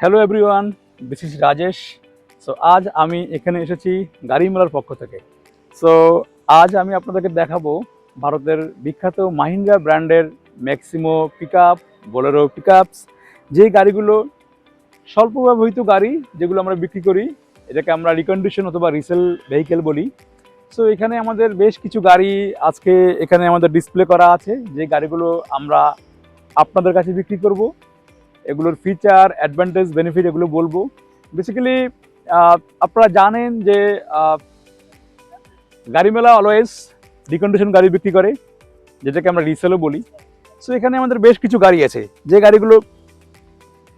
Hello everyone, this is Rajesh. So আজ আমি এখানে এসেছি গাড়ি মেলার পক্ষ থেকে। সো আজ আমি আপনাদেরকে দেখাবো ভারতের বিখ্যাত মাহিন্দ্রা ব্র্যান্ডের ম্যাক্সিমো পিকআপ, বোলেরো পিকআপস, যে গাড়িগুলো স্বল্প ব্যবহৃত গাড়ি যেগুলো আমরা বিক্রি করি, এটাকে আমরা রিকন্ডিশন অথবা রিসেল ভেহিকেল বলি। সো এখানে আমাদের বেশ কিছু গাড়ি আজকে এখানে আমাদের ডিসপ্লে করা আছে, যে গাড়িগুলো আমরা আপনাদের কাছে বিক্রি করব। এগুলোর ফিচার, অ্যাডভান্টেজ, বেনিফিট এগুলো বলবো। বেসিক্যালি আপনারা জানেন যে গাড়ি মেলা অলওয়েজ রিকন্ডিশন গাড়ি বিক্রি করে, যেটাকে আমরা রিসেলও বলি। সো এখানে আমাদের বেশ কিছু গাড়ি আছে যে গাড়িগুলো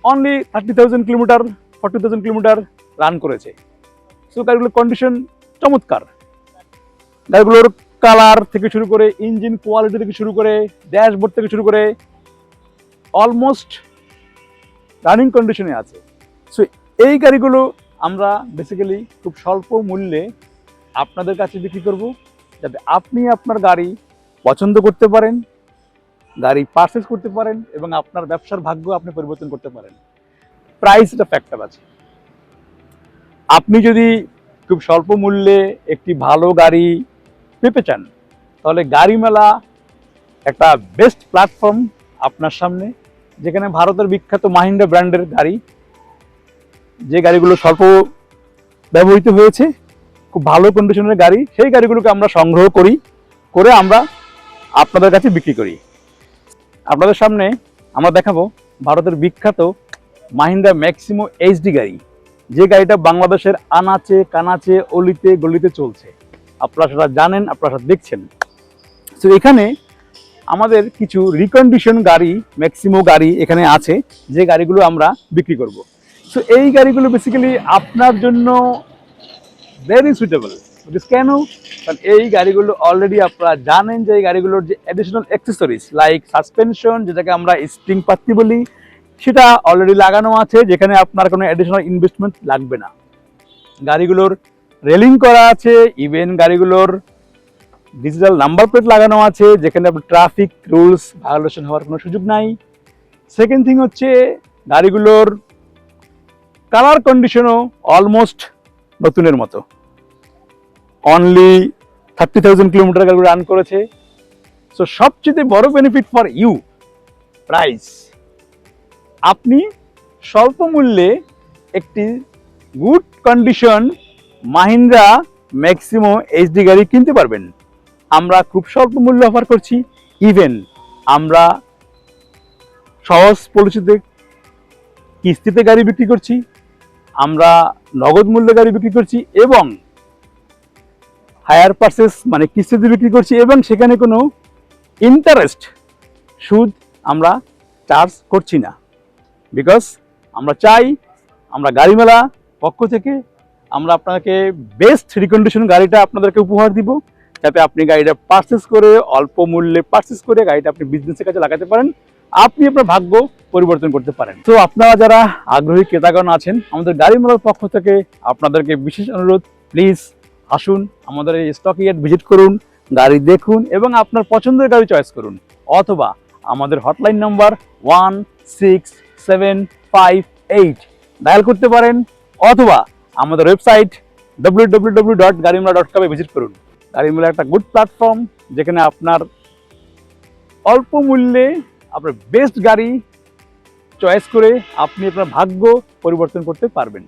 অনলি 30,000 কিলোমিটার, 40,000 কিলোমিটার রান করেছে। সো গাড়িগুলোর কন্ডিশন চমৎকার। গাড়িগুলোর কালার থেকে শুরু করে, ইঞ্জিন কোয়ালিটি থেকে শুরু করে, ড্যাশবোর্ড থেকে শুরু করে অলমোস্ট রানিং কন্ডিশনে আছে। সো এই গাড়িগুলো আমরা বেসিক্যালি খুব স্বল্প মূল্যে আপনাদের কাছে বিক্রি করব, যাতে আপনি আপনার গাড়ি পছন্দ করতে পারেন, গাড়ি পারচেজ করতে পারেন এবং আপনার ব্যবসার ভাগ্য আপনি পরিবর্তন করতে পারেন। প্রাইস একটা ফ্যাক্টর আছে। আপনি যদি খুব স্বল্প মূল্যে একটি ভালো গাড়ি পেতে চান, তাহলে গাড়ি মেলা একটা বেস্ট প্ল্যাটফর্ম আপনার সামনে, যেখানে ভারতের বিখ্যাত মাহিন্দ্রা ব্র্যান্ডের গাড়ি, যে গাড়িগুলো স্বল্প ব্যবহৃত হয়েছে, খুব ভালো কন্ডিশনের গাড়ি, সেই গাড়িগুলোকে আমরা সংগ্রহ করে আমরা আপনাদের কাছে বিক্রি করি। আপনাদের সামনে আমরা দেখাবো ভারতের বিখ্যাত মাহিন্দ্রা ম্যাক্সিমো এইচডি গাড়ি, যে গাড়িটা বাংলাদেশের আনাচে কানাচে অলিতে গলিতে চলছে। আপনারা সেটা জানেন, আপনারা সেটা দেখছেন। তো এখানে আমাদের কিছু রিকন্ডিশন গাড়ি, ম্যাক্সিমো গাড়ি এখানে আছে, যে গাড়িগুলো আমরা বিক্রি করব। সো এই গাড়িগুলো বেসিক্যালি আপনার জন্য ভেরি সুইটেবল। কেন? কারণ এই গাড়িগুলো অলরেডি আপনারা জানেন যে এই গাড়িগুলোর যে অ্যাডিশনাল অ্যাক্সেসরিজ লাইক সাসপেনশন, যেটাকে আমরা স্প্রিং পাত্তি বলি, সেটা অলরেডি লাগানো আছে, যেখানে আপনার কোনো অ্যাডিশনাল ইনভেস্টমেন্ট লাগবে না। গাড়িগুলোর রেলিং করা আছে, ইভেন গাড়িগুলোর ডিজিটাল নাম্বার প্লেট লাগানো আছে, যেখানে আপনার ট্রাফিক রুলস ভায়োলেশন হওয়ার কোনো সুযোগ নাই। সেকেন্ড থিং হচ্ছে গাড়িগুলোর কালার কন্ডিশনও অলমোস্ট নতুনের মতো। অনলি 30,000 কিলোমিটার গাড়িগুলো রান করেছে। সো সবচেয়ে বড় বেনিফিট ফর ইউ, প্রাইস। আপনি স্বল্প মূল্যে একটি good condition Mahindra Maxximo HD গাড়ি কিনতে পারবেন। আমরা খুব স্বল্প মূল্যে অফার করছি। ইভেন আমরা সহজ পলিসিতে কিস্তিতে গাড়ি বিক্রি করছি, আমরা নগদ মূল্যে গাড়ি বিক্রি করছি এবং হায়ার পারচেস মানে কিস্তিতে বিক্রি করছি, এবং সেখানে কোনো ইন্টারেস্ট, সুদ আমরা চার্জ করছি না। বিকজ আমরা চাই আমরা গাড়ি মেলা পক্ষ থেকে আমরা আপনাকে বেস্ট রিকন্ডিশন গাড়িটা আপনাদেরকে উপহার দিব, যাতে আপনি গাড়িটা পারচেস করে, অল্প মূল্যে পারচেস করে গাড়িটা আপনি বিজনেসের কাজে লাগাতে পারেন, আপনি আপনার ভাগ্য পরিবর্তন করতে পারেন। তো আপনারা যারা আগ্রহী ক্রেতাগণ আছেন, আমাদের গাড়ি মেলার পক্ষ থেকে আপনাদেরকে বিশেষ অনুরোধ, প্লিজ আসুন, আমাদের এই স্টক ইয়ার্ড ভিজিট করুন, গাড়ি দেখুন এবং আপনার পছন্দের গাড়ি চয়েস করুন। অথবা আমাদের হটলাইন নাম্বার 16758 ডায়াল করতে পারেন, অথবা আমাদের ওয়েবসাইট www.garimela.com ভিজিট করুন। গাড়ি মেলা একটা গুড প্ল্যাটফর্ম, যেখানে আপনার অল্প মূল্যে আপনার বেস্ট গাড়ি চয়েস করে আপনি আপনার ভাগ্য পরিবর্তন করতে পারবেন।